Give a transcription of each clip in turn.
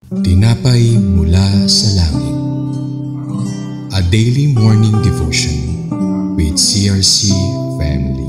Tinapay mula sa langit. A daily morning devotion with CRC Family.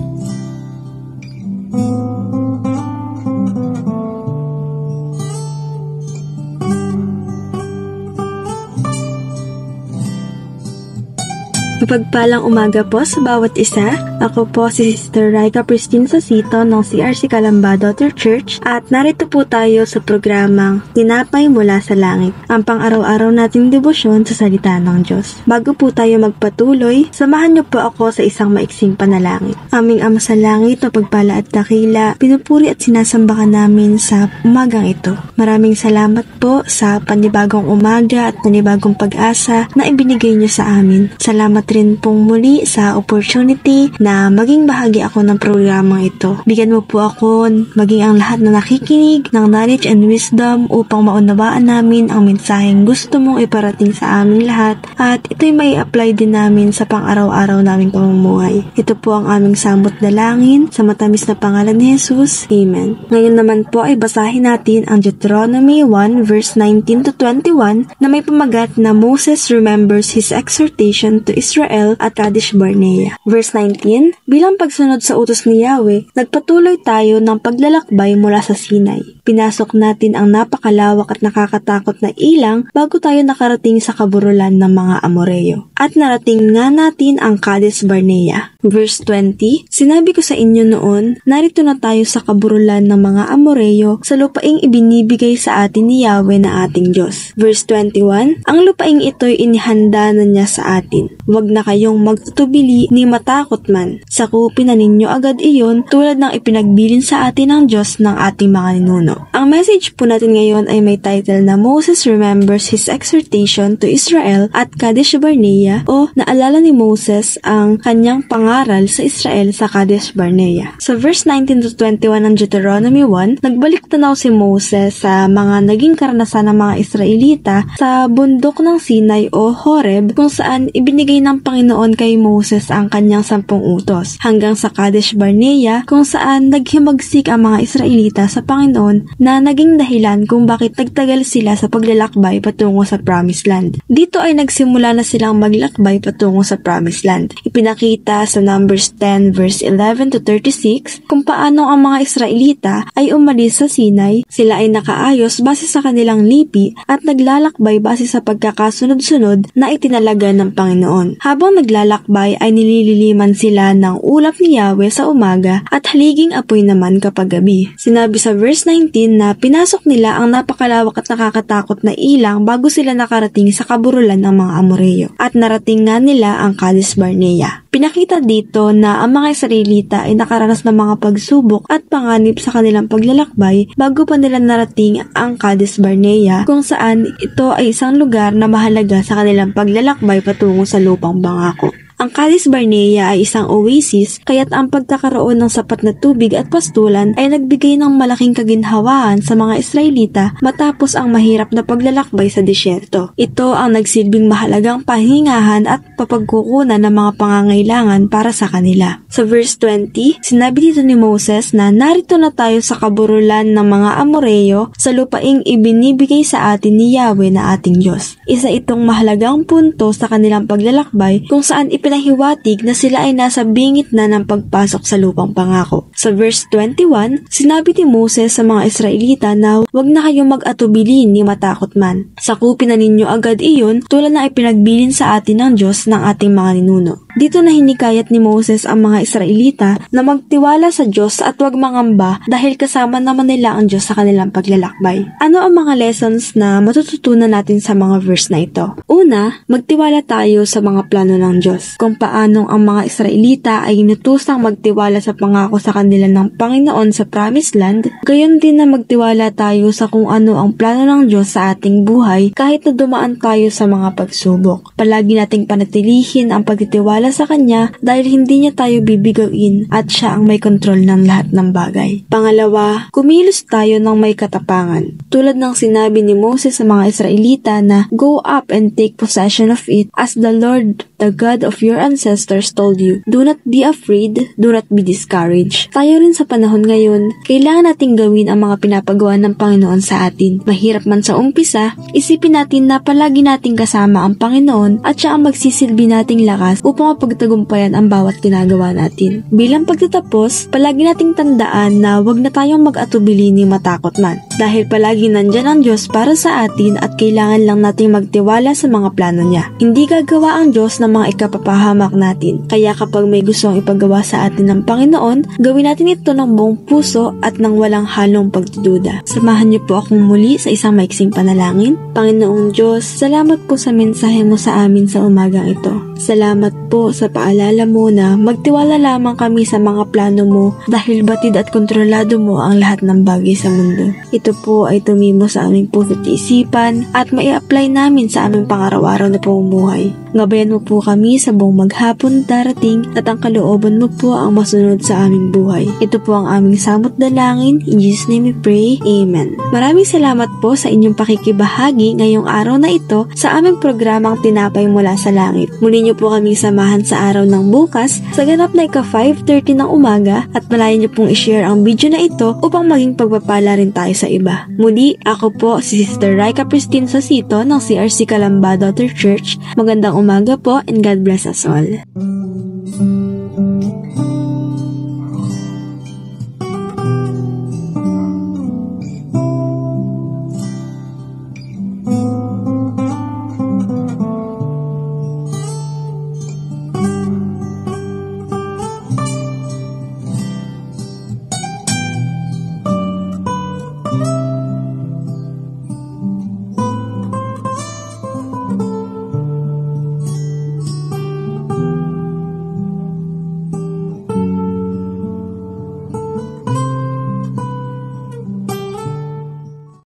Mapagpalang umaga po sa bawat isa. Ako po si Sister Raika Pristine Sasito ng CRC Calamba Daughter Church at narito po tayo sa programang Tinapay mula sa Langit, ang pang-araw-araw nating debosyon sa salita ng Diyos. Bago po tayo magpatuloy, samahan niyo po ako sa isang maiksing panalangin. Aming Ama sa Langit, mapagpala at dakila, pinupuri at sinasamba ka namin sa umagang ito. Maraming salamat po sa panibagong umaga at panibagong pag-asa na ibinigay niyo sa amin. Salamat rin pong muli sa opportunity na maging bahagi ako ng programang ito. Bigyan mo po ako maging ang lahat na nakikinig ng knowledge and wisdom upang maunawaan namin ang mensaheng gusto mong iparating sa aming lahat at ito'y may apply din namin sa pang-araw-araw naming pamumuhay. Ito po ang aming samot dalangin sa matamis na pangalan ni Jesus. Amen. Ngayon naman po ay basahin natin ang Deuteronomy 1 verse 19 to 21 na may pamagat na Moses remembers his exhortation to Israel at Kadesh Barnea. Verse 19, bilang pagsunod sa utos ni Yahweh, nagpatuloy tayo ng paglalakbay mula sa Sinai. Pinasok natin ang napakalawak at nakakatakot na ilang bago tayo nakarating sa kaburulan ng mga Amoreo. At narating nga natin ang Kadesh Barnea. Verse 20, sinabi ko sa inyo noon, narito na tayo sa kaburulan ng mga Amoreo sa lupaing ibinibigay sa atin ni Yahweh na ating Diyos. Verse 21, ang lupaing ito'y inihanda na niya sa atin. Huwag na kayong magtutubili ni matakot man. Sakupin na ninyo agad iyon tulad ng ipinagbilin sa atin ng Diyos ng ating mga ninuno. Ang message po natin ngayon ay may title na Moses remembers his exhortation to Israel at Kadesh Barnea o naalala ni Moses ang kanyang pangaral sa Israel sa Kadesh Barnea. Sa verse 19 to 21 ng Deuteronomy 1, nagbalik tanaw si Moses sa mga naging karanasan ng mga Israelita sa bundok ng Sinai o Horeb kung saan ibinigay ng Panginoon kay Moses ang kanyang 10 utos hanggang sa Kadesh Barnea kung saan naghimagsik ang mga Israelita sa Panginoon na naging dahilan kung bakit nagtagal sila sa paglalakbay patungo sa Promised Land. Dito ay nagsimula na silang maglakbay patungo sa Promised Land. Ipinakita sa Numbers 10 verse 11 to 36 kung paano ang mga Israelita ay umalis sa Sinai, sila ay nakaayos base sa kanilang lipi at naglalakbay base sa pagkakasunod-sunod na itinalaga ng Panginoon. Habang naglalakbay ay nilililiman sila ng ulap ni Yahweh sa umaga at haliging apoy naman kapag gabi. Sinabi sa verse 19 na pinasok nila ang napakalawak at nakakatakot na ilang bago sila nakarating sa kaburulan ng mga Amoreo at narating nga nila ang Kadesh Barnea. Pinakita dito na ang mga Israelita ay nakaranas ng mga pagsubok at panganib sa kanilang paglalakbay bago pa nila narating ang Kadesh Barnea kung saan ito ay isang lugar na mahalaga sa kanilang paglalakbay patungo sa lupang pangako. Ang Kadesh Barnea ay isang oasis kaya't ang pagkakaroon ng sapat na tubig at pastulan ay nagbigay ng malaking kaginhawaan sa mga Israelita matapos ang mahirap na paglalakbay sa disyerto. Ito ang nagsilbing mahalagang pahingahan at papagkukunan ng mga pangangailangan para sa kanila. Sa verse 20, sinabi dito ni Moses na narito na tayo sa kaburulan ng mga Amoreo sa lupaing ibinibigay sa atin ni Yahweh na ating Diyos. Isa itong mahalagang punto sa kanilang paglalakbay kung saan pinahiwatig na sila ay nasa bingit na ng pagpasok sa lupang pangako. Sa verse 21, sinabi ni Moses sa mga Israelita na huwag na kayong mag-atubili ni matakot man. Sakupin na ninyo agad iyon tulad na ipinagbilin sa atin ng Diyos ng ating mga ninuno. Dito na hinikayat ni Moses ang mga Israelita na magtiwala sa Diyos at huwag mangamba dahil kasama naman nila ang Diyos sa kanilang paglalakbay. Ano ang mga lessons na matututunan natin sa mga verse na ito? Una, magtiwala tayo sa mga plano ng Diyos. Kung paanong ang mga Israelita ay inutusang magtiwala sa pangako sa kanila ng Panginoon sa Promised Land, gayon din na magtiwala tayo sa kung ano ang plano ng Diyos sa ating buhay kahit na dumaan tayo sa mga pagsubok. Palagi nating panatilihin ang pagtitiwala sa Kanya dahil hindi niya tayo bibigain at Siya ang may kontrol ng lahat ng bagay. Pangalawa, kumilos tayo ng may katapangan. Tulad ng sinabi ni Moses sa mga Israelita na, "Go up and take possession of it as the Lord the God of your ancestors told you, do not be afraid, do not be discouraged. Tayo rin sa panahon ngayon, kailangan nating gawin ang mga pinapagawa ng Panginoon sa atin. Mahirap man sa umpisa, isipin natin na palagi nating kasama ang Panginoon at siya ang magsisilbi nating lakas upang mapagtagumpayan ang bawat ginagawa natin. Bilang pagtatapos, palagi nating tandaan na huwag na tayong mag-atubili ni matakot man. Dahil palagi nandyan ang Diyos para sa atin at kailangan lang nating magtiwala sa mga plano niya. Hindi gagawa ang Diyos ng mga ikapapahamak natin. Kaya kapag may gustong ipagawa sa atin ng Panginoon, gawin natin ito ng buong puso at ng walang halong pagdududa. Samahan niyo po akong muli sa isang maiksing panalangin. Panginoong Diyos, salamat po sa mensahe mo sa amin sa umagang ito. Salamat po sa paalala mo na magtiwala lamang kami sa mga plano mo dahil batid at kontrolado mo ang lahat ng bagay sa mundo. Ito po ay tumimo sa aming puso't isipan at mai-apply namin sa aming pang-araw-araw na pamumuhay. Gabayan mo po kami sa buong maghapon darating at ang kalooban mo po ang masunod sa aming buhay. Ito po ang aming samot dalangin. In Jesus' name we pray. Amen. Maraming salamat po sa inyong pakikibahagi ngayong araw na ito sa aming programang Tinapay Mula sa Langit. Muli niyo po kaming samahan sa araw ng bukas sa ganap na ika-5:30 ng umaga at malayan niyo pong i-share ang video na ito upang maging pagpapala rin tayo sa iba. Muli, ako po si Sister Raika Pristine Sosito ng CRC Calamba Daughter Church. Magandang umaga po and God bless us all.